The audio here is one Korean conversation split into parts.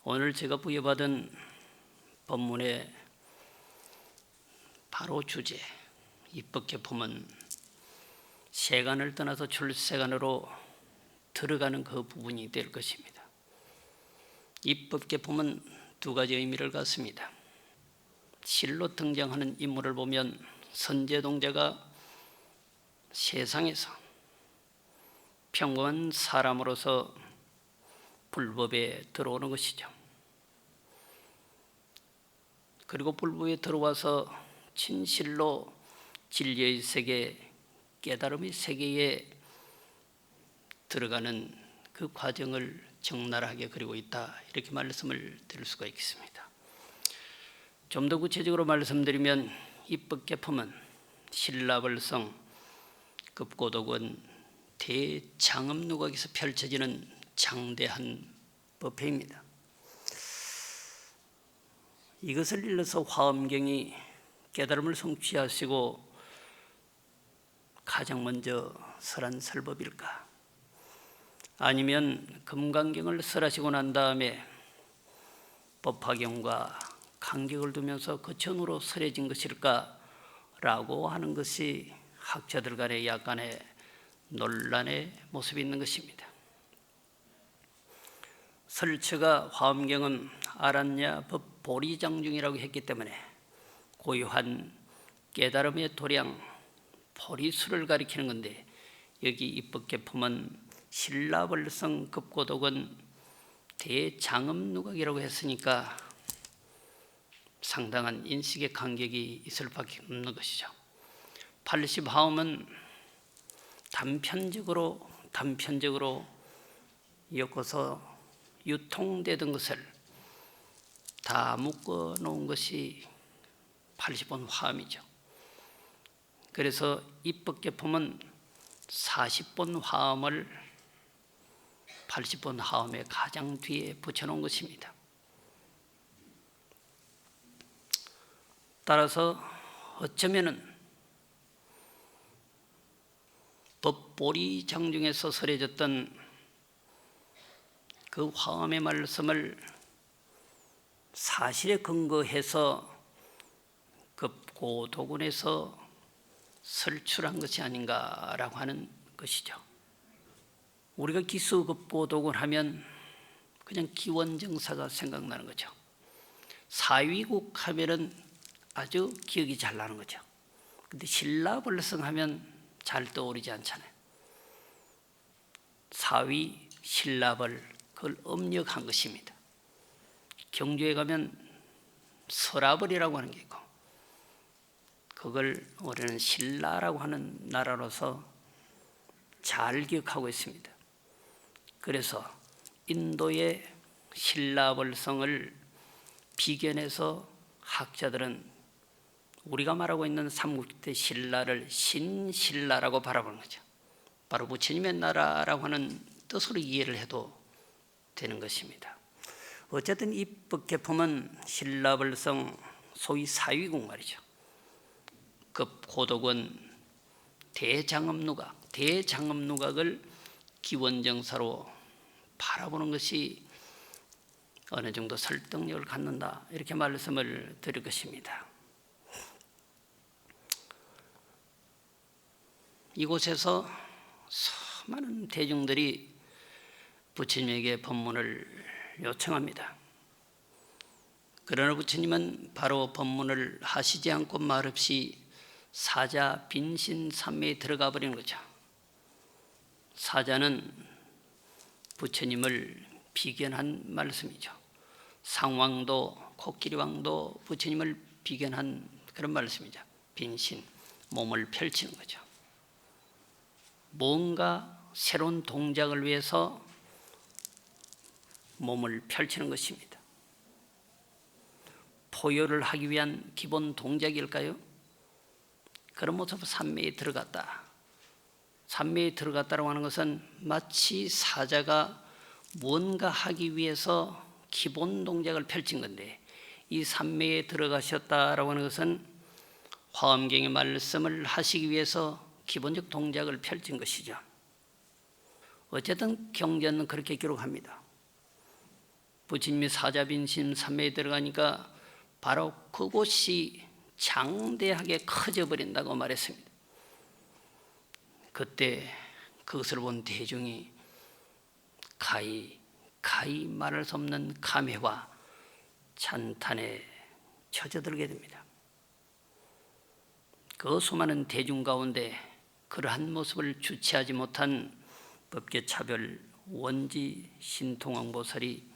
오늘 제가 부여받은 본문의 바로 주제, 입법개품은 세간을 떠나서 출세간으로 들어가는 그 부분이 될 것입니다. 입법개품은 두 가지 의미를 갖습니다. 실로 등장하는 인물을 보면 선제동자가 세상에서 평범한 사람으로서 불법에 들어오는 것이죠. 그리고 불법에 들어와서 진실로 진리의 세계, 깨달음의 세계에 들어가는 그 과정을 적나라하게 그리고 있다, 이렇게 말씀을 드릴 수가 있겠습니다. 좀 더 구체적으로 말씀드리면 입법개품은 신라벌성 급고독은 대장엄누각에서 펼쳐지는 장대한 법회입니다. 이것을 일러서 화엄경이 깨달음을 성취하시고 가장 먼저 설한 설법일까? 아니면 금강경을 설하시고 난 다음에 법화경과 간격을 두면서 그 전후로 설해진 것일까? 라고 하는 것이 학자들 간의 약간의 논란의 모습이 있는 것입니다. 설처가 화엄경은 아란야 법보리장중이라고 했기 때문에 고유한 깨달음의 도량 보리수를 가리키는 건데, 여기 입법개품은 신라벌성 급고독은 대장엄누각이라고 했으니까 상당한 인식의 간격이 있을 밖에 없는 것이죠. 80화엄은 단편적으로 엮어서 유통되던 것을 다 묶어 놓은 것이 80번 화엄이죠. 그래서 입법개품은 40번 화엄을 80번 화엄의 가장 뒤에 붙여놓은 것입니다. 따라서 어쩌면은 법보리장중에서 설해졌던 그 화엄의 말씀을 사실에 근거해서 급고독원에서 설출한 것이 아닌가라고 하는 것이죠. 우리가 기수급고독원 하면 그냥 기원정사가 생각나는 거죠. 사위국 하면은 아주 기억이 잘 나는 거죠. 근데 신라벌성 하면 잘 떠오르지 않잖아요. 사위, 신라벌, 그걸 음력한 것입니다. 경주에 가면 설화벌이라고 하는 게 있고, 그걸 우리는 신라라고 하는 나라로서 잘 기억하고 있습니다. 그래서 인도의 신라벌성을 비견해서 학자들은 우리가 말하고 있는 삼국때 신라를 신신라라고 바라보는 거죠. 바로 부처님의 나라라고 하는 뜻으로 이해를 해도 되는 것입니다. 어쨌든 입법개품은 신라벌성 소위 사위국 말이죠. 급고독은 대장엄누각을 기원정사로 바라보는 것이 어느 정도 설득력을 갖는다, 이렇게 말씀을 드릴 것입니다. 이곳에서 수많은 대중들이 부처님에게 법문을 요청합니다. 그러나 부처님은 바로 법문을 하시지 않고 말없이 사자 빈신삼매에 들어가 버리는 거죠. 사자는 부처님을 비견한 말씀이죠. 상왕도, 코끼리왕도 부처님을 비견한 그런 말씀이죠. 빈신, 몸을 펼치는 거죠. 뭔가 새로운 동작을 위해서 몸을 펼치는 것입니다. 포효를 하기 위한 기본 동작일까요? 그런 모습으로 삼매에 들어갔다. 삼매에 들어갔다고 하는 것은 마치 사자가 뭔가 하기 위해서 기본 동작을 펼친 건데, 이 삼매에 들어가셨다라고 하는 것은 화엄경의 말씀을 하시기 위해서 기본적 동작을 펼친 것이죠. 어쨌든 경전은 그렇게 기록합니다. 부처님이 사자빈심 삼매에 들어가니까 바로 그곳이 장대하게 커져 버린다고 말했습니다. 그때 그것을 본 대중이 가히 말할 수 없는 감회와 찬탄에 젖어들게 됩니다. 그 수많은 대중 가운데 그러한 모습을 주체하지 못한 법계차별 원지 신통왕보살이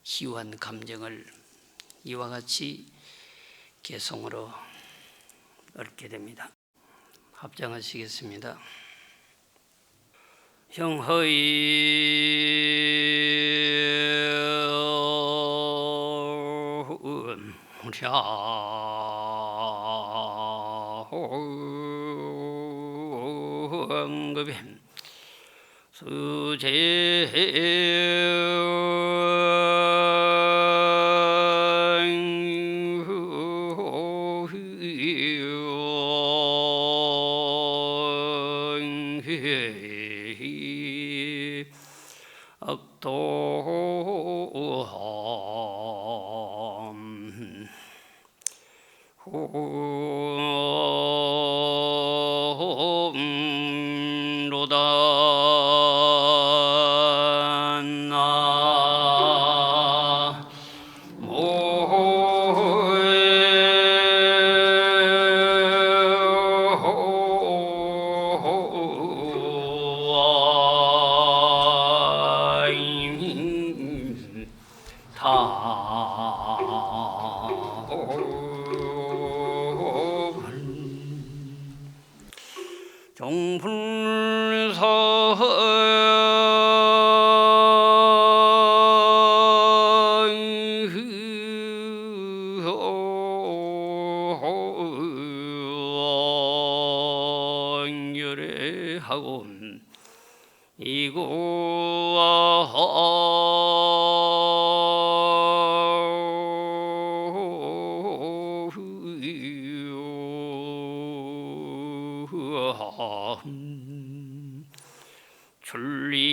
희유한 감정을 이와 같이 개성으로 얽게 됩니다. 합장하시겠습니다. 형허이응급임 수제 하고 줄리로다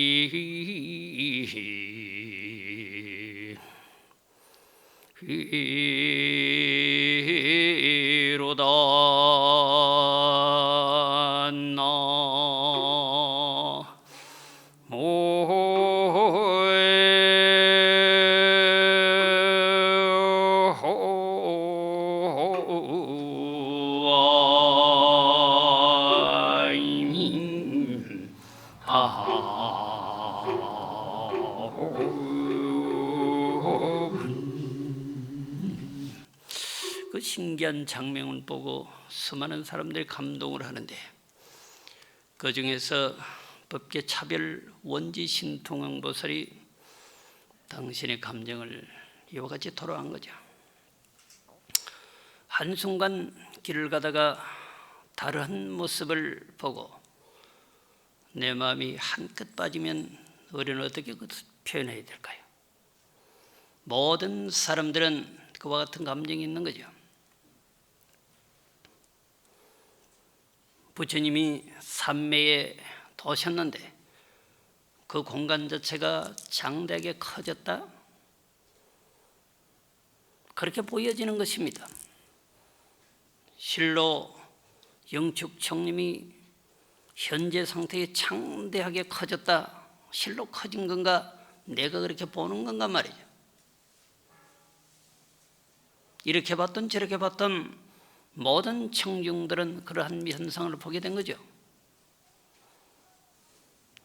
그 신기한 장면을 보고 수많은 사람들이 감동을 하는데 그 중에서 법계차별 원지 신통왕보살이 당신의 감정을 이와 같이 토로한 거죠. 한순간 길을 가다가 다른 모습을 보고 내 마음이 한껏 빠지면 우리는 어떻게 그것을 표현해야 될까요? 모든 사람들은 그와 같은 감정이 있는 거죠. 부처님이 삼매에 도셨는데 그 공간 자체가 장대하게 커졌다? 그렇게 보여지는 것입니다. 실로 영축청님이 현재 상태에 장대하게 커졌다. 실로 커진 건가? 내가 그렇게 보는 건가 말이죠. 이렇게 봤던 저렇게 봤던 모든 청중들은 그러한 현상을 보게 된 거죠.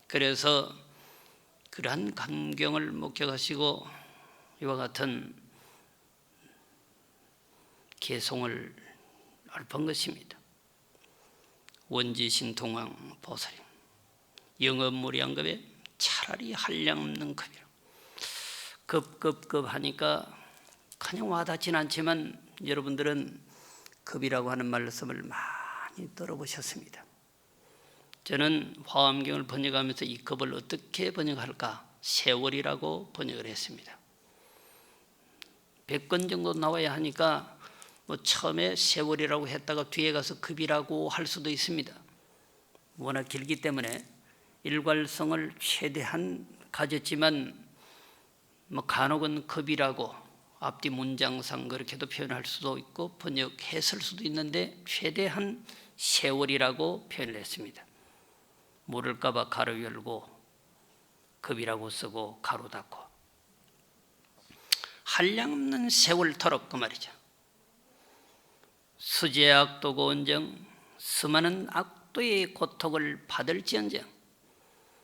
그래서 그러한 감경을 목격하시고 이와 같은 개송을 읊은 것입니다. 원지신통왕 보살이 영업무량급에 차라리 한량없는 급이라. 급 하니까 그냥 와닿진 않지만 여러분들은 급이라고 하는 말씀을 많이 들어보셨습니다. 저는 화엄경을 번역하면서 이 급을 어떻게 번역할까? 세월이라고 번역을 했습니다. 100권 정도 나와야 하니까 처음에 세월이라고 했다가 뒤에 가서 급이라고 할 수도 있습니다. 워낙 길기 때문에 일괄성을 최대한 가졌지만 간혹은 급이라고 앞뒤 문장상 그렇게도 표현할 수도 있고 번역했을 수도 있는데 최대한 세월이라고 표현을 했습니다. 모를까 봐 가로 열고 급이라고 쓰고 가로 닫고 한량없는 세월토록 그 말이죠. 수제 악도고 온정 수많은 악도의 고통을 받을지언정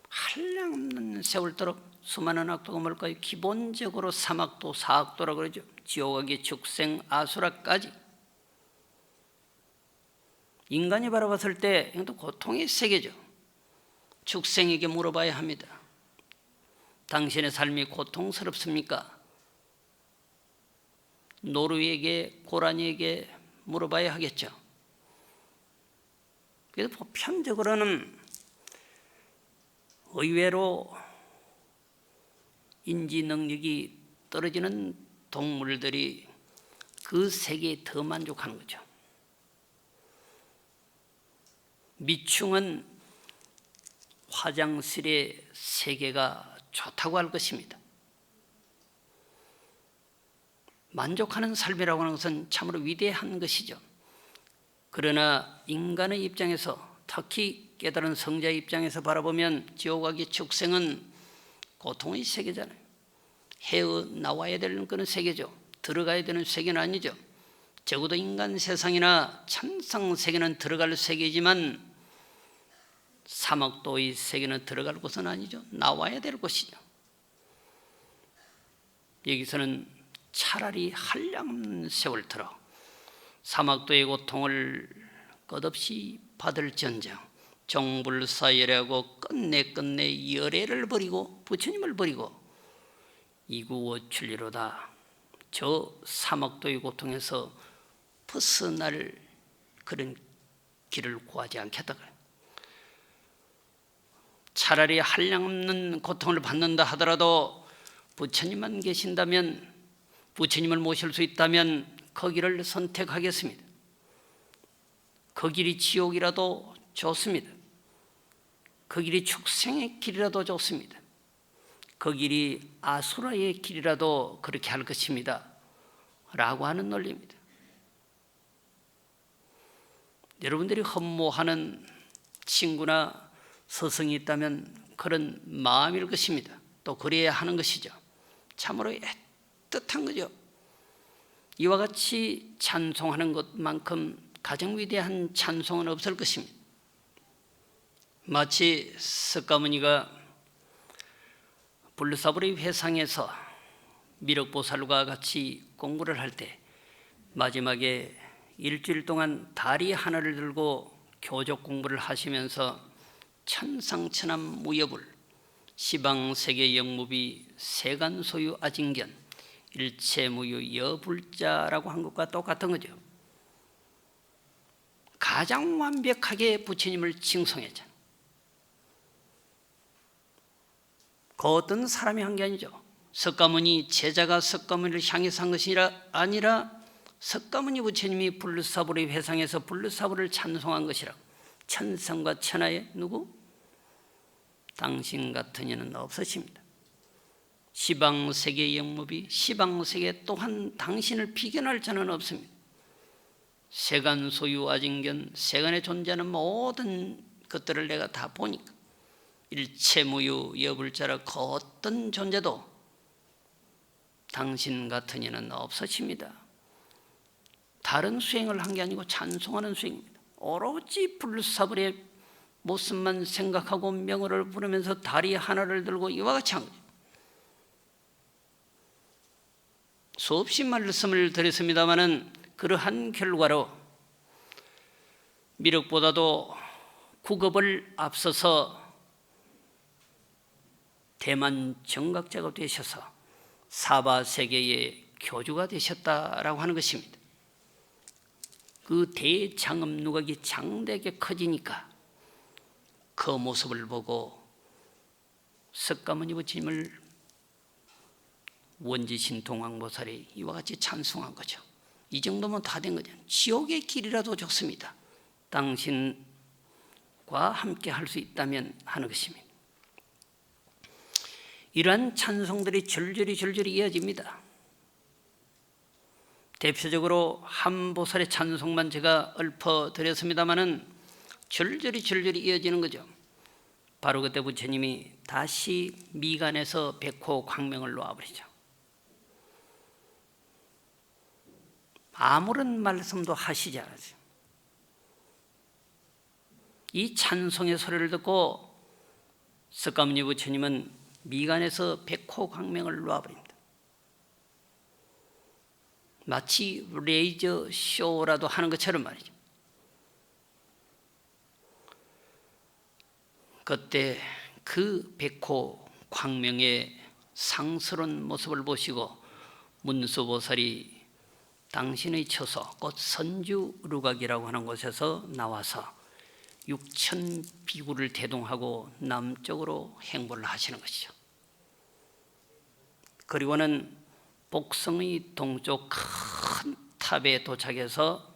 한량없는 세월토록 수많은 악도가 뭘까요? 기본적으로 삼악도, 사악도라고 그러죠. 지옥악의 축생, 아수라까지 인간이 바라봤을 때 이것도 고통의 세계죠. 축생에게 물어봐야 합니다. 당신의 삶이 고통스럽습니까? 노루에게, 고라니에게 물어봐야 하겠죠. 그래서 보편적으로는 의외로 인지 능력이 떨어지는 동물들이 그 세계에 더 만족하는 거죠. 미충은 화장실의 세계가 좋다고 할 것입니다. 만족하는 삶이라고 하는 것은 참으로 위대한 것이죠. 그러나 인간의 입장에서, 특히 깨달은 성자의 입장에서 바라보면 지옥악의 축생은 고통의 세계잖아요. 헤어나와야 되는 그런 세계죠. 들어가야 되는 세계는 아니죠. 적어도 인간 세상이나 천상 세계는 들어갈 세계지만 사막도의 세계는 들어갈 곳은 아니죠. 나와야 될 곳이죠. 여기서는 차라리 한량없는 세월토록 사막도의 고통을 끝없이 받을지언정 정불사열하고 끝내 열애를 버리고 부처님을 버리고 이구어출리로다. 저 사막도의 고통에서 벗어날 그런 길을 구하지 않겠다. 차라리 한량없는 고통을 받는다 하더라도 부처님만 계신다면, 부처님을 모실 수 있다면 그 길을 선택하겠습니다. 그 길이 지옥이라도 좋습니다. 그 길이 축생의 길이라도 좋습니다. 그 길이 아수라의 길이라도 그렇게 할 것입니다. 라고 하는 논리입니다. 여러분들이 흠모하는 친구나 스승이 있다면 그런 마음일 것입니다. 또 그래야 하는 것이죠. 참으로 애틋한 거죠. 이와 같이 찬송하는 것만큼 가장 위대한 찬송은 없을 것입니다. 마치 석가모니가 불사불의 회상에서 미륵보살과 같이 공부를 할 때 마지막에 일주일 동안 다리 하나를 들고 교적 공부를 하시면서 천상천함 무여불 시방세계 영무비 세간소유 아징견 일체무유 여불자라고 한 것과 똑같은 거죠. 가장 완벽하게 부처님을 칭송했잖아요. 그 어떤 사람이 한 게 아니죠. 석가모니 제자가 석가모니를 향해서 한 것이 아니라 석가모니 부처님이 불사불의 회상에서 불사불을 찬송한 것이라고. 천상과 천하에 누구? 당신 같은 이는 없으십니다. 시방세계 영무비 시방세계 또한 당신을 비견할 자는 없습니다. 세간 소유 아징견 세간에 존재하는 모든 것들을 내가 다 보니까 일체무유 여불자라 그 어떤 존재도 당신 같은 이는 없으십니다. 다른 수행을 한 게 아니고 찬송하는 수행입니다. 오로지 불사불의 모습만 생각하고 명호를 부르면서 다리 하나를 들고 이와 같이 한 거죠. 수없이 말씀을 드렸습니다마는 그러한 결과로 미륵보다도 국업을 앞서서 대만 정각자가 되셔서 사바세계의 교주가 되셨다라고 하는 것입니다. 그 대장엄 누각이 장대하게 커지니까 그 모습을 보고 석가모니 부처님을 원지신 동황보살이 이와 같이 찬송한 거죠. 이 정도면 다 된 거죠. 지옥의 길이라도 좋습니다. 당신과 함께 할 수 있다면 하는 것입니다. 이러한 찬송들이 줄줄이 이어집니다. 대표적으로 한보살의 찬송만 제가 읊어드렸습니다마는 줄줄이 이어지는 거죠. 바로 그때 부처님이 다시 미간에서 백호 광명을 놓아버리죠. 아무런 말씀도 하시지 않았어요. 이 찬송의 소리를 듣고 석가모니 부처님은 미간에서 백호 광명을 놓아버립니다. 마치 레이저 쇼라도 하는 것처럼 말이죠. 그때 그 백호 광명의 상스러운 모습을 보시고 문수보살이 당신의 처소, 곧 선주루각이라고 하는 곳에서 나와서 6천 비구를 대동하고 남쪽으로 행보를 하시는 것이죠. 그리고는 복성의 동쪽 큰 탑에 도착해서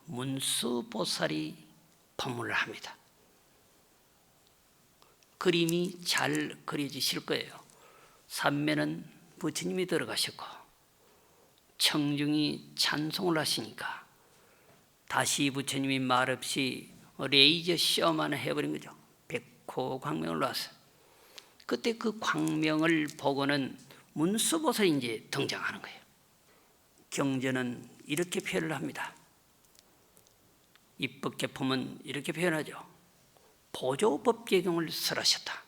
문수보살이 법문을 합니다. 그림이 잘 그려지실 거예요. 삼면은 부처님이 들어가셨고 청중이 찬송을 하시니까 다시 부처님이 말없이 레이저 쇼만 해버린 거죠. 백호 광명을 놨어요. 그때 그 광명을 보고는 문수보살이 이제 등장하는 거예요. 경전은 이렇게 표현을 합니다. 입법계품은 이렇게 표현하죠. 보조법계경을 설하셨다.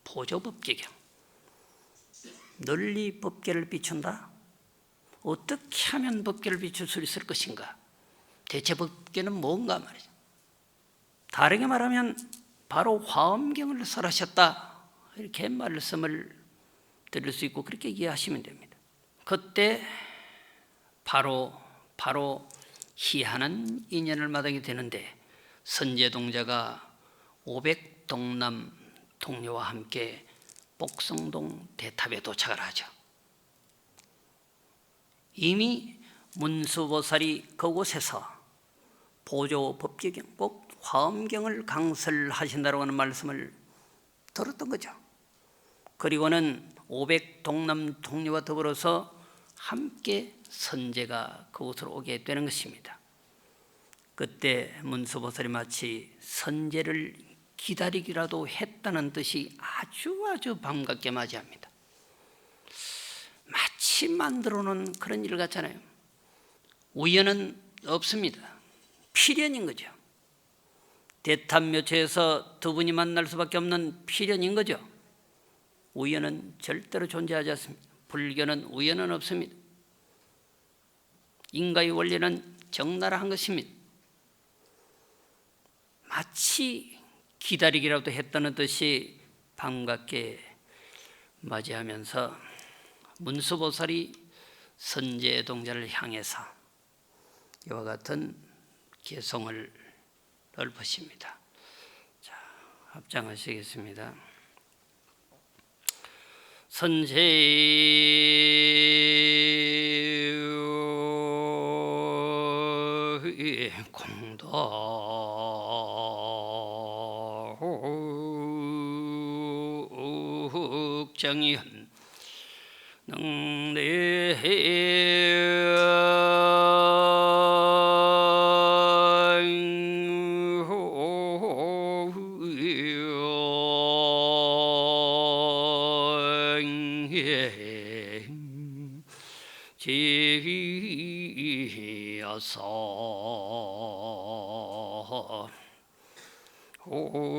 보조법계경. 널리 법계를 비춘다. 어떻게 하면 법계를 비출 수 있을 것인가? 대체 법계는 뭔가 말이죠. 다르게 말하면 바로 화엄경을 설하셨다. 이렇게 말씀을 드릴 수 있고 그렇게 이해하시면 됩니다. 그때 바로 희한한 인연을 마다하게 되는데 선제동자가 500동남 동료와 함께 복성동 대탑에 도착을 하죠. 이미 문수보살이 그곳에서 보조 법계경, 꼭 화엄경을 강설하신다고 하는 말씀을 들었던 거죠. 그리고는 500동남 동료와 더불어서 함께 선제가 그곳으로 오게 되는 것입니다. 그때 문수보살이 마치 선제를 기다리기라도 했다는 뜻이 아주 반갑게 맞이합니다. 마치 만들어 놓은 그런 일 같잖아요. 우연은 없습니다. 필연인 거죠. 대탑묘처에서 두 분이 만날 수밖에 없는 필연인 거죠. 우연은 절대로 존재하지 않습니다. 불교는 우연은 없습니다. 인과의 원리는 적나라한 것입니다. 마치 기다리기라도 했다는 듯이 반갑게 맞이하면서 문수보살이 선제동자를 향해서 이와 같은 개성을 읊으십니다. 자, 합장하시겠습니다. 선제 공덕정연 능례 지어서 오로다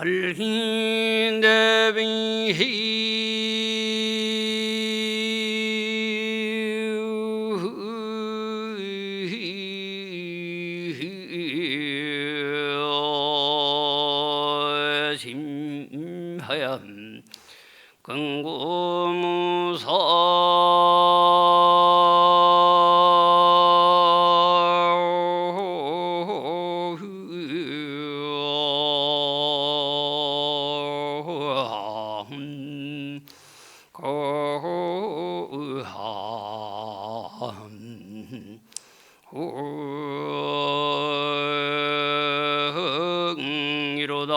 발힌대비 심하염 근구무서 이로다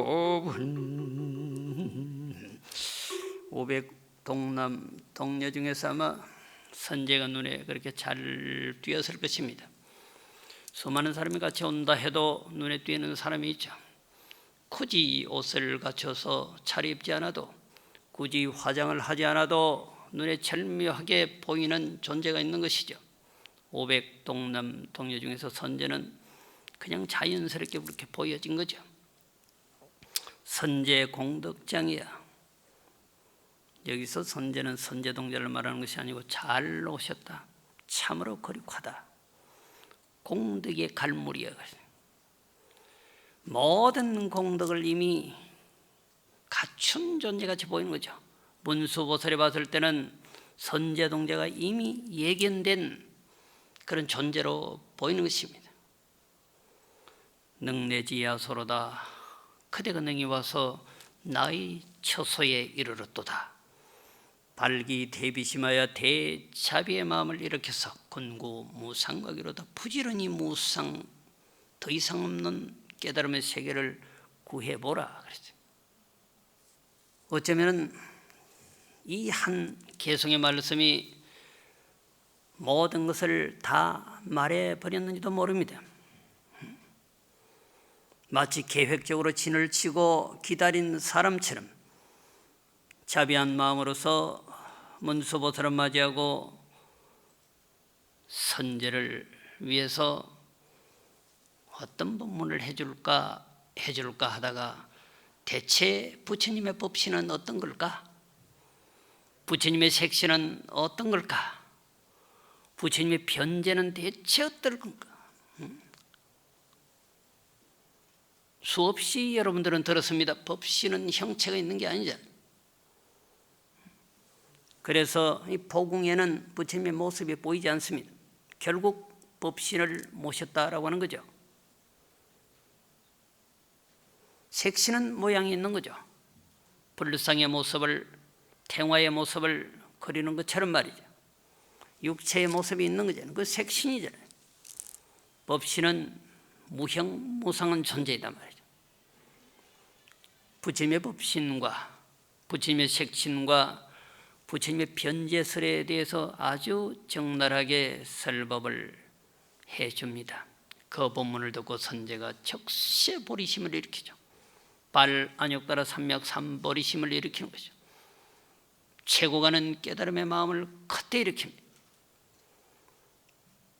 다호분 500동남 동녀 중에서 아마 선제가 눈에 그렇게 잘 띄었을 것입니다. 수많은 사람이 같이 온다 해도 눈에 띄는 사람이 있죠. 굳이 옷을 갖춰서 차려입지 않아도, 굳이 화장을 하지 않아도 눈에 절묘하게 보이는 존재가 있는 것이죠. 500동남 동녀 중에서 선제는 그냥 자연스럽게 그렇게 보여진 거죠. 선제 공덕장이야. 여기서 선제는 선제동자를 말하는 것이 아니고 잘 오셨다, 참으로 거룩하다, 공덕의 갈물이야. 모든 공덕을 이미 갖춘 존재같이 보이는 거죠. 문수보살이 봤을 때는 선제동자가 이미 예견된 그런 존재로 보이는 것입니다. 능내지야소로다. 그대가 능히 와서 나의 처소에 이르렀도다. 발기대비심하여 대자비의 마음을 일으켜서 군구무상각이로다. 부지런히 무상, 더 이상 없는 깨달음의 세계를 구해보라 그랬죠. 어쩌면 이 한 개성의 말씀이 모든 것을 다 말해버렸는지도 모릅니다. 마치 계획적으로 진을 치고 기다린 사람처럼 자비한 마음으로서 문수보살을 맞이하고 선제를 위해서 어떤 법문을 해줄까 하다가 대체 부처님의 법신은 어떤 걸까? 부처님의 색신은 어떤 걸까? 부처님의 변제는 대체 어떨 건가? 수없이 여러분들은 들었습니다. 법신은 형체가 있는 게 아니잖아요. 그래서 이 보궁에는 부처님의 모습이 보이지 않습니다. 결국 법신을 모셨다라고 하는 거죠. 색신은 모양이 있는 거죠. 불상의 모습을, 태화의 모습을 그리는 것처럼 말이죠. 육체의 모습이 있는 거잖아요. 그 색신이잖아요. 법신은 무형무상한 존재이단 말이죠. 부처님의 법신과 부처님의 색신과 부처님의 변제설에 대해서 아주 적나라하게 설법을 해줍니다. 그 본문을 듣고 선제가 적시에 보리심을 일으키죠. 발안욕따라 삼맥 삼보리심을 일으키는 거죠. 최고가는 깨달음의 마음을 그때 일으킵니다.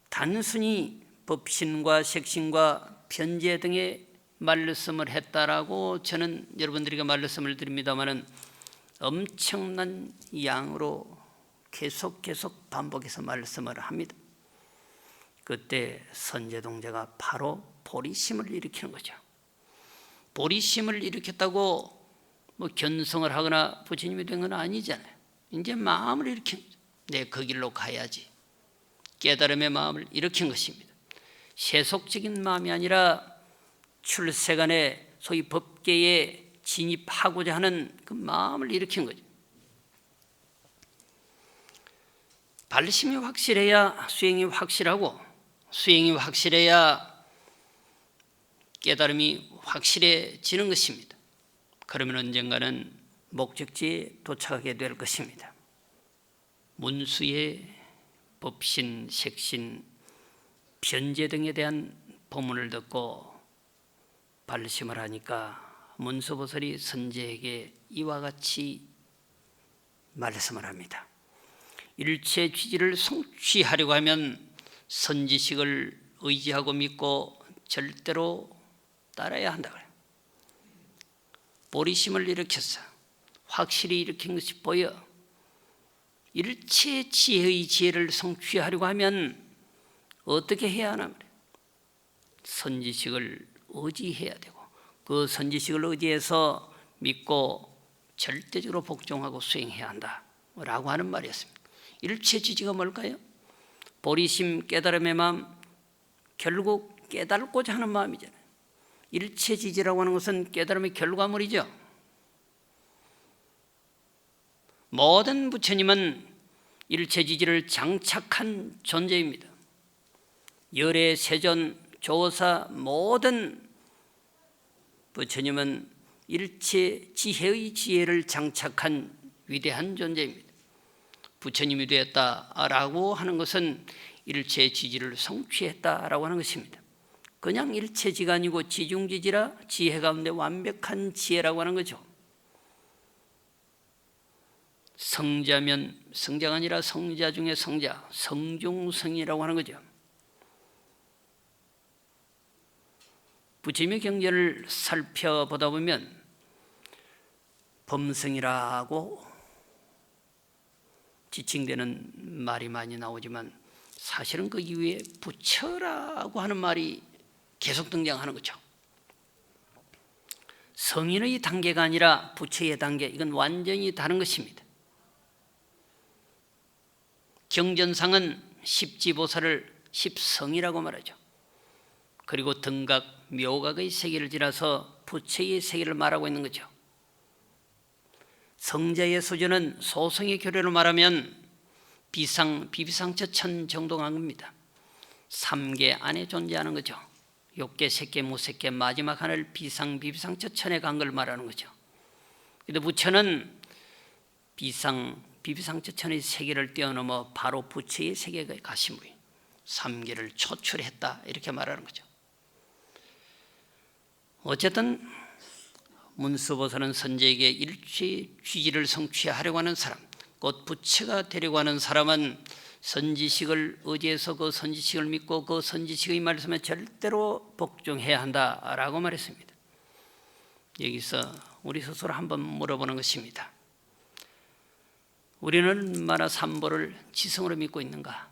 단순히 법신과 색신과 변제 등의 말씀을 했다라고 저는 여러분들에게 말씀을 드립니다마는 엄청난 양으로 계속 반복해서 말씀을 합니다. 그때 선제동자가 바로 보리심을 일으키는 거죠. 보리심을 일으켰다고 뭐 견성을 하거나 부처님이 된 건 아니잖아요. 이제 마음을 일으킨 거죠. 내 그 길로 가야지. 깨달음의 마음을 일으킨 것입니다. 세속적인 마음이 아니라 출세간의 소위 법계에 진입하고자 하는 그 마음을 일으킨 거죠. 발심이 확실해야 수행이 확실하고, 수행이 확실해야 깨달음이 확실해지는 것입니다. 그러면 언젠가는 목적지에 도착하게 될 것입니다. 문수의 법신, 색신, 변제 등에 대한 법문을 듣고 발심을 하니까 문수보살이 선제에게 이와 같이 말씀을 합니다. 일체 취지를 성취하려고 하면 선지식을 의지하고 믿고 절대로 따라야 한다 그래요. 보리심을 일으켜서 확실히 일으킨 것이 보여 일체 지혜의 지혜를 성취하려고 하면 어떻게 해야 하나 말이에요. 선지식을 의지해야 되고 그 선지식을 의지해서 믿고 절대적으로 복종하고 수행해야 한다라고 하는 말이었습니다. 일체 지지가 뭘까요? 보리심 깨달음의 마음, 결국 깨달고자 하는 마음이잖아요. 일체 지지라고 하는 것은 깨달음의 결과물이죠. 모든 부처님은 일체 지지를 장착한 존재입니다. 열애, 세존, 조사 모든 부처님은 일체 지혜의 지혜를 장착한 위대한 존재입니다. 부처님이 되었다라고 하는 것은 일체 지지를 성취했다라고 하는 것입니다. 그냥 일체지가 아니고 지중지지라 지혜 가운데 완벽한 지혜라고 하는 거죠. 성자면 성자가 아니라 성자 중에 성자, 성중성이라고 하는 거죠. 부처님의 경전을 살펴보다 보면 범성이라고 지칭되는 말이 많이 나오지만 사실은 그 이후에 부처라고 하는 말이 계속 등장하는 거죠. 성인의 단계가 아니라 부처의 단계, 이건 완전히 다른 것입니다. 경전상은 십지보살을 십성이라고 말하죠. 그리고 등각, 묘각의 세계를 지나서 부처의 세계를 말하고 있는 거죠. 성자의 수준은 소성의 교례로 말하면 비비상처천 정도 간 겁니다. 3계 안에 존재하는 거죠. 욕계, 색계, 무색계 마지막 하늘 비비상처천에 간 걸 말하는 거죠. 그런데 부처는 비비상처천의 세계를 뛰어넘어 바로 부처의 세계에 가심으로 3계를 초출했다 이렇게 말하는 거죠. 어쨌든 문수보살은 선제에게 일체 취지를 성취하려고 하는 사람, 곧 부처가 되려고 하는 사람은 선지식을 의지해서 그 선지식을 믿고 그 선지식의 말씀에 절대로 복종해야 한다라고 말했습니다. 여기서 우리 스스로 한번 물어보는 것입니다. 우리는 얼마나 삼보를 지성으로 믿고 있는가?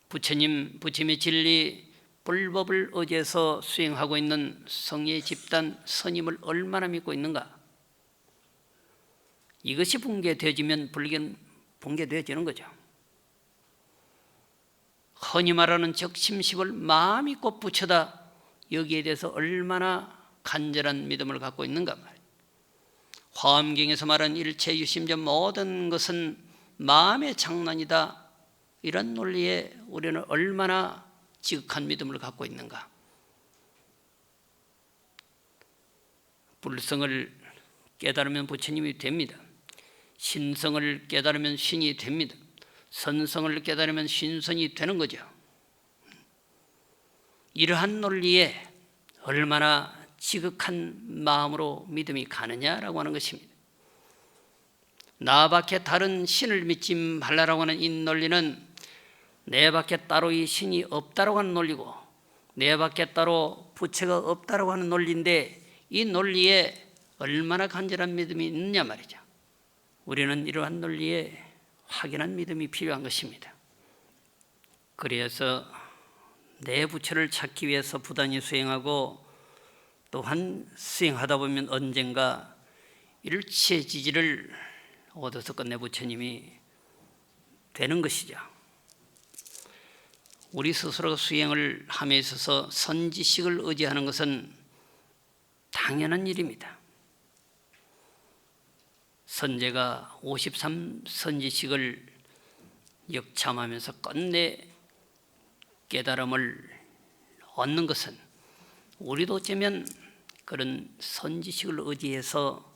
부처님의 진리, 불법을 의지해서 수행하고 있는 성의 집단, 선임을 얼마나 믿고 있는가? 이것이 붕괴되어지면 불교는 붕괴되어지는 거죠. 흔히 말하는 적심십을 마음이 꼭 부처다, 여기에 대해서 얼마나 간절한 믿음을 갖고 있는가 말이에요. 화엄경에서 말하는 일체 유심전 모든 것은 마음의 장난이다, 이런 논리에 우리는 얼마나 지극한 믿음을 갖고 있는가. 불성을 깨달으면 부처님이 됩니다. 신성을 깨달으면 신이 됩니다. 선성을 깨달으면 신선이 되는 거죠. 이러한 논리에 얼마나 지극한 마음으로 믿음이 가느냐라고 하는 것입니다. 나 밖에 다른 신을 믿지 말라라고 하는 이 논리는 내 밖에 따로의 신이 없다라고 하는 논리고 내 밖에 따로 부처가 없다라고 하는 논리인데 이 논리에 얼마나 간절한 믿음이 있느냐 말이죠. 우리는 이러한 논리에 확연한 믿음이 필요한 것입니다. 그래서 내 부처를 찾기 위해서 부단히 수행하고 또한 수행하다 보면 언젠가 일체 지지를 얻어서 끝내 부처님이 되는 것이죠. 우리 스스로가 수행을 함에 있어서 선지식을 의지하는 것은 당연한 일입니다. 선제가 53선지식을 역참하면서 끝내 깨달음을 얻는 것은 우리도 어쩌면 그런 선지식을 의지해서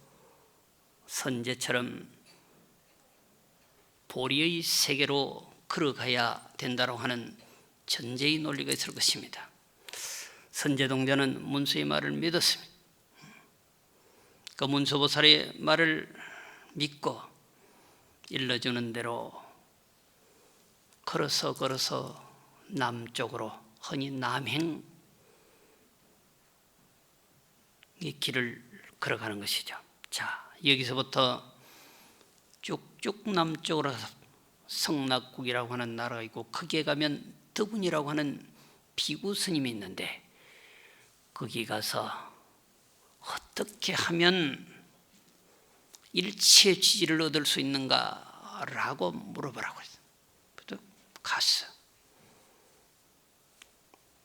선제처럼 보리의 세계로 걸어가야 된다고 하는 전제의 논리가 있을 것입니다. 선제동자는 문수의 말을 믿었습니다. 그 문수보살의 말을 믿고 일러주는 대로 걸어서 남쪽으로, 흔히 남행 이 길을 걸어가는 것이죠. 자, 여기서부터 쭉쭉 남쪽으로 성낙국이라고 하는 나라가 있고, 거기에 가면 드군이라고 하는 비구 스님이 있는데, 거기 가서 어떻게 하면 일체의 지지를 얻을 수 있는가라고 물어보라고 했어요. 그래서 갔어.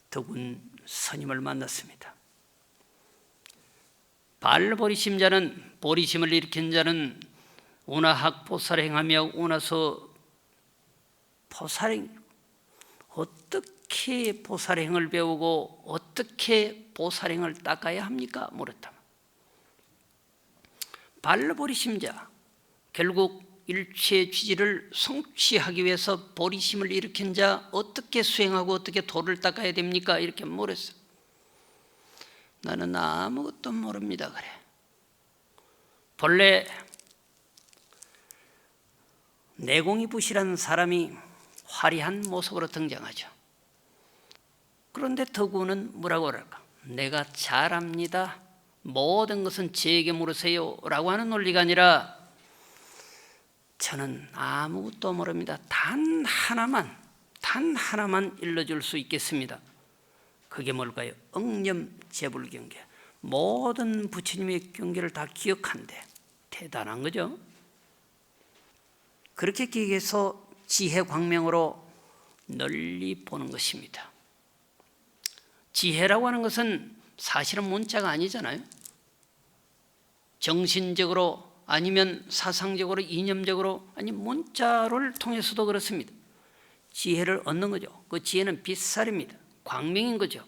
드군 스님을 만났습니다. 발보리심자는, 보리심을 일으킨 자는 운하학 보살행하며 운하서 보살행, 어떻게 보살행을 배우고 어떻게 보살행을 닦아야 합니까? 물었다. 발보리심자, 결국 일체의 취지를 성취하기 위해서 보리심을 일으킨 자, 어떻게 수행하고 어떻게 도를 닦아야 됩니까? 이렇게 물었어. 나는 아무것도 모릅니다. 그래. 본래 내공이 부실한 사람이 화려한 모습으로 등장하죠. 그런데 덕우는 뭐라고 할까? 내가 잘합니다. 모든 것은 제게 물으세요 라고 하는 논리가 아니라, 저는 아무것도 모릅니다. 단 하나만 일러줄 수 있겠습니다. 그게 뭘까요? 응념재불경계. 모든 부처님의 경계를 다 기억한대. 대단한 거죠. 그렇게 기억해서 지혜 광명으로 널리 보는 것입니다. 지혜라고 하는 것은 사실은 문자가 아니잖아요. 정신적으로 아니면 사상적으로, 이념적으로, 아니 문자를 통해서도 그렇습니다. 지혜를 얻는 거죠. 그 지혜는 빛살입니다. 광명인 거죠.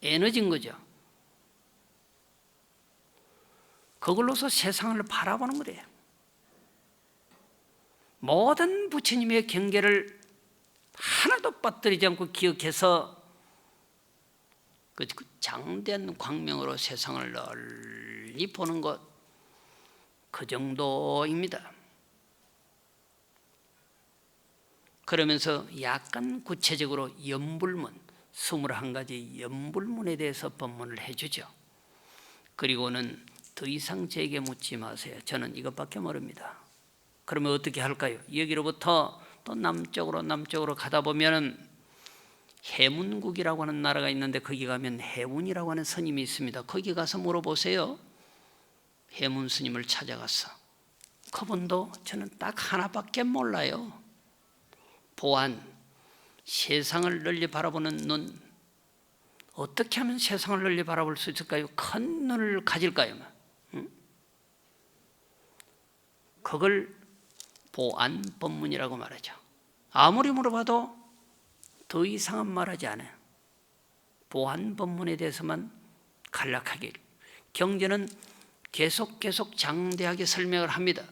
에너지인 거죠. 그걸로서 세상을 바라보는 거예요. 모든 부처님의 경계를 하나도 빠뜨리지 않고 기억해서 그 장대한 광명으로 세상을 널리 보는 것, 그 정도입니다. 그러면서 약간 구체적으로 연불문, 21가지 연불문에 대해서 법문을 해주죠. 그리고는 더 이상 제게 묻지 마세요. 저는 이것밖에 모릅니다. 그러면 어떻게 할까요? 여기로부터 또 남쪽으로 가다 보면 해문국이라고 하는 나라가 있는데, 거기 가면 해문이라고 하는 스님이 있습니다. 거기 가서 물어보세요. 해문 스님을 찾아갔어. 그분도 저는 딱 하나밖에 몰라요. 보안, 세상을 널리 바라보는 눈. 어떻게 하면 세상을 널리 바라볼 수 있을까요? 큰 눈을 가질까요? 응? 그걸 보안법문이라고 말하죠. 아무리 물어봐도 더 이상은 말하지 않아요. 보안법문에 대해서만 간략하게. 경전은 계속 장대하게 설명을 합니다.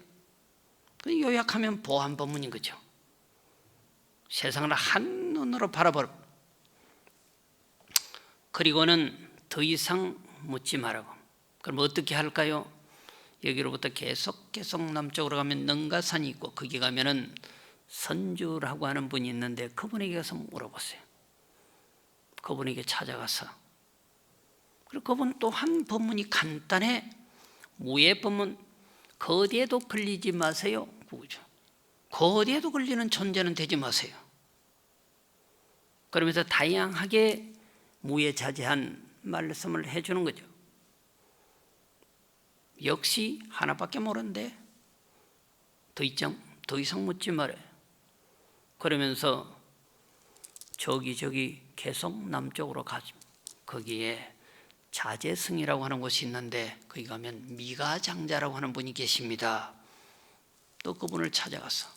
요약하면 보안법문인 거죠. 세상을 한눈으로 바라보라. 그리고는 더 이상 묻지 말라고. 그럼 어떻게 할까요? 여기로부터 계속 남쪽으로 가면 능가산이 있고, 거기 가면은 선주라고 하는 분이 있는데, 그분에게 가서 물어보세요. 그분에게 찾아가서. 그리고 그분 또 한 법문이 간단해. 무예 법문. 거디에도 걸리지 마세요. 그거죠. 거디에도 걸리는 존재는 되지 마세요. 그러면서 다양하게 무예자제한 말씀을 해주는 거죠. 역시 하나밖에 모르는데 더 이상 묻지 말아요. 그러면서 저기 계속 남쪽으로 가죠. 거기에 자제승이라고 하는 곳이 있는데, 거기 가면 미가장자라고 하는 분이 계십니다. 또 그분을 찾아가서,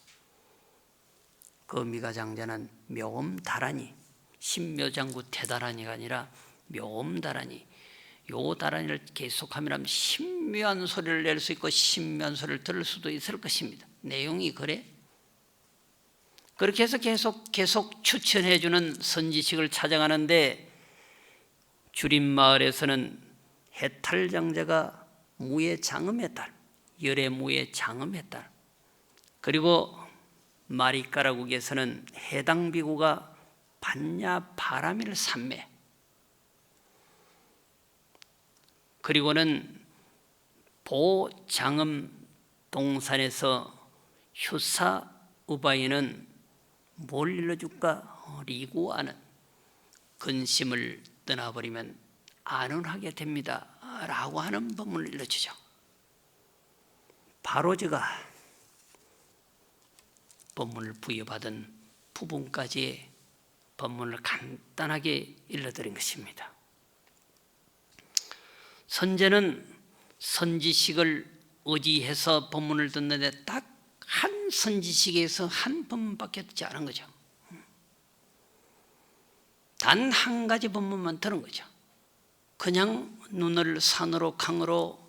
그 미가장자는 묘음다란이, 신묘장구 대다란이가 아니라 묘음다란이, 요 다란이를 계속하면 신묘한 소리를 낼 수 있고 신묘한 소리를 들을 수도 있을 것입니다. 내용이 그래. 그렇게 해서 계속 추천해주는 선지식을 찾아가는데, 주림마을에서는 해탈장자가 무예 장음의 딸, 열애 무예 장음의 딸, 그리고 마리가라국에서는 해당 비구가 반야 바라밀 산매, 그리고는 보장음 동산에서 휴사 우바이는 뭘 일러줄까? 리구하는 근심을 떠나버리면 안온하게 됩니다 라고 하는 법문을 일러주죠. 바로 제가 법문을 부여받은 부분까지의 법문을 간단하게 일러드린 것입니다. 선제는 선지식을 의지해서 법문을 듣는데 딱 한 선지식에서 한 법문밖에 듣지 않은 거죠. 단 한 가지 법문만 들은 거죠. 그냥 눈을 산으로 강으로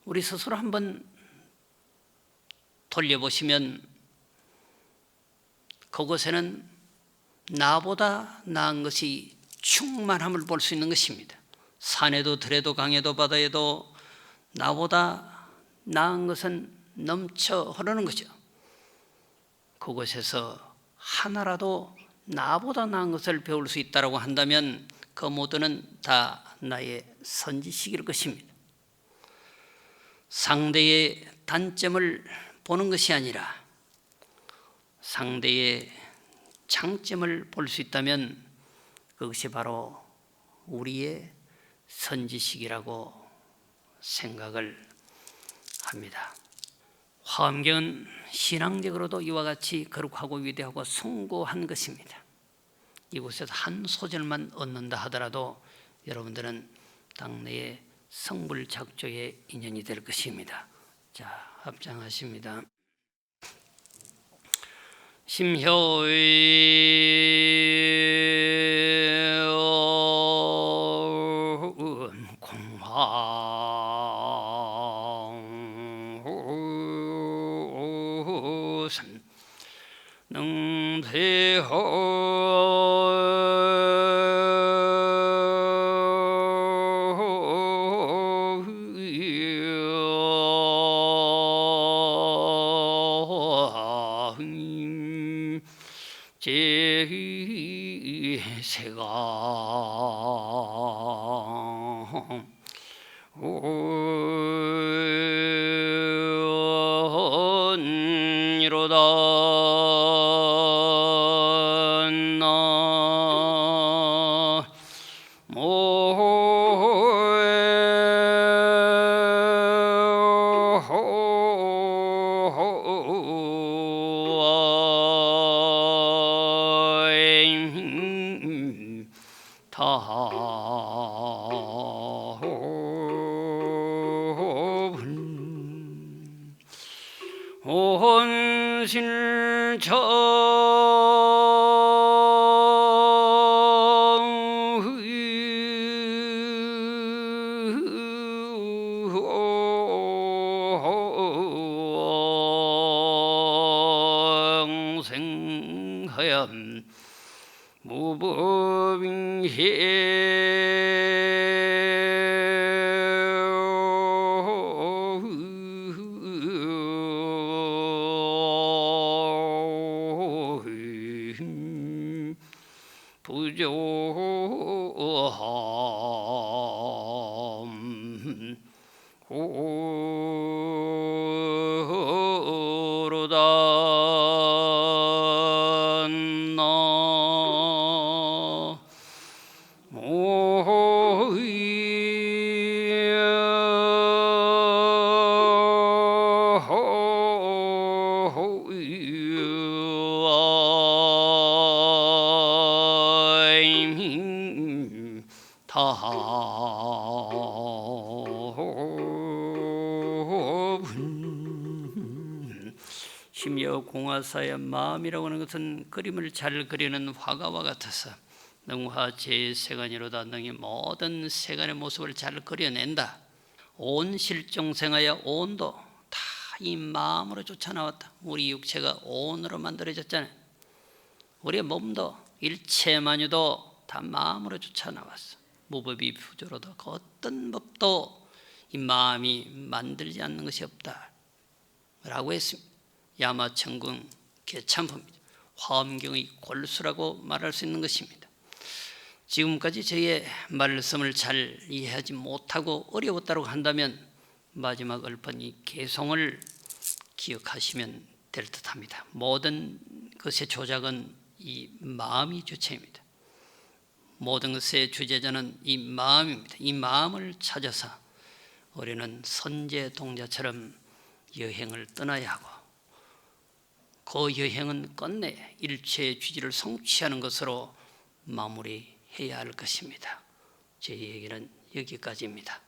우리 스스로 한번 돌려보시면 그곳에는 나보다 나은 것이 충만함을 볼 수 있는 것입니다. 산에도 들에도 강에도 바다에도 나보다 나은 것은 넘쳐 흐르는 거죠. 그곳에서 하나라도 나보다 나은 것을 배울 수 있다고 한다면 그 모두는 다 나의 선지식일 것입니다. 상대의 단점을 보는 것이 아니라 상대의 장점을 볼 수 있다면 그것이 바로 우리의 선지식이라고 생각을 합니다. 화엄경은 신앙적으로도 이와 같이 거룩하고 위대하고 숭고한 것입니다. 이곳에서 한 소절만 얻는다 하더라도 여러분들은 당내의 성불작조의 인연이 될 것입니다. 자, 합장하십니다. 심효의 공황 능대허 제세가 이로다 생하염 무법인해 부조함 고로다 심지어 공화사의 마음이라고 하는 것은 그림을 잘 그리는 화가와 같아서 능화 제세간이로다. 능히 모든 세간의 모습을 잘 그려낸다. 온 실종생하여 온도 다 이 마음으로 쫓아 나왔다. 우리 육체가 온으로 만들어졌잖아요. 우리의 몸도 일체 만유도 다 마음으로 쫓아 나왔어. 무법이 부조로다. 그 어떤 법도 이 마음이 만들지 않는 것이 없다 라고 했습니다. 야마천궁 개참포입니다. 화엄경의 골수라고 말할 수 있는 것입니다. 지금까지 저의 말씀을 잘 이해하지 못하고 어려웠다고 한다면 마지막 읊은 이 개송을 기억하시면 될 듯합니다. 모든 것의 조작은 이 마음이 주체입니다. 모든 것의 주제자는 이 마음입니다. 이 마음을 찾아서 우리는 선제 동자처럼 여행을 떠나야 하고 그 여행은 끝내 일체의 취지를 성취하는 것으로 마무리해야 할 것입니다. 제 얘기는 여기까지입니다.